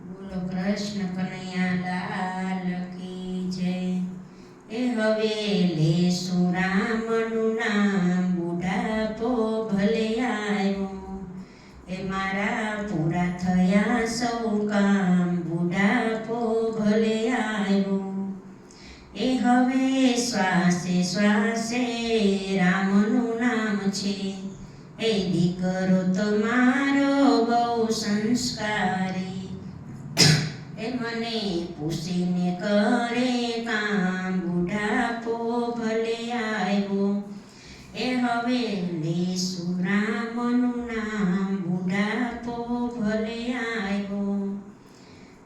બોલો કૃષ્ણ કનૈયા લાલ કી જય. એ હવે લેશું રામનું નામ, બુઢાપો ભલે આવ્યો. એ મારા પૂરા થયા સૌ કામ, બુઢાપો ભલે આવ્યો. એ હવે શ્વાસે શ્વાસે રામનું નામ છે. એ દીકરો તમારો બહુ સંસ્કારી, એ મને પૂછીને કરે કામ, બુઢાપો ભલે આવ્યો. એ હવે લેશું રામનું નામ, બુઢાપો ભલે આવ્યો.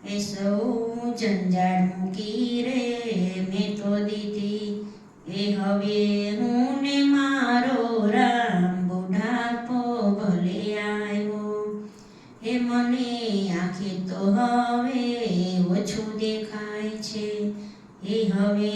એ સૌ જંજાળ મૂકી રે મેં તો દીધી, એ હવે હું ને મારો રામ, બુઢાપો ભલે આવ્યો. એ મને આંખે તો હવે ઓછું દેખાય છે. એ હવે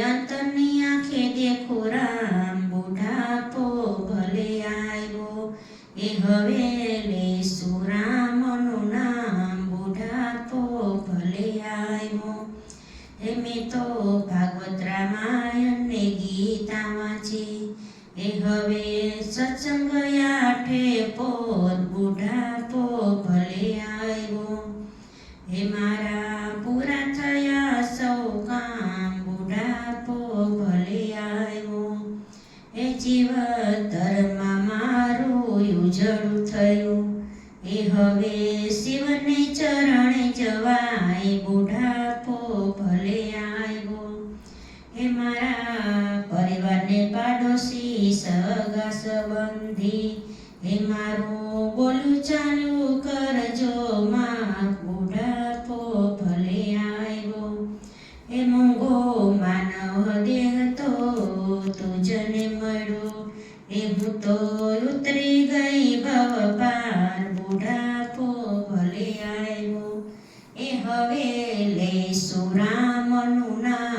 અંતરની આંખે દેખો રામ, બુઢાપો ભલે આવ્યો. એ હવે લેશું રામનું નામ, બુઢાપો ભલે આવ્યો. એ મેં તો ભાગવત રામાયણ ને ગીતા વાંચી, એ હવે સત્સંગ આઠે પોર, બુઢાપો ભલે આવ્યો. હે મારા પૂરા થયા સૌ કામ, બુઢાપો ભલે આવ્યો. એ જીવતરમાં મારું ઉજળું થયું, એ હવે શિવને ચરણે જવાય, બુઢાપો ભલે આવ્યો. એ મારા પરિવારને પાડોશી સગા સંબંધી, એ મારું બોલું ચાલુ કરજો માં, બુઢાપો ભલે આવ્યો. એ મોંઘો માનવ દેહ તો તુજને મળ્યો, એ હું તો ઉતરી ગઈ ભવ પાર, બુઢાપો ભલે આવ્યો. એ હવે લેશું રામનું નામ,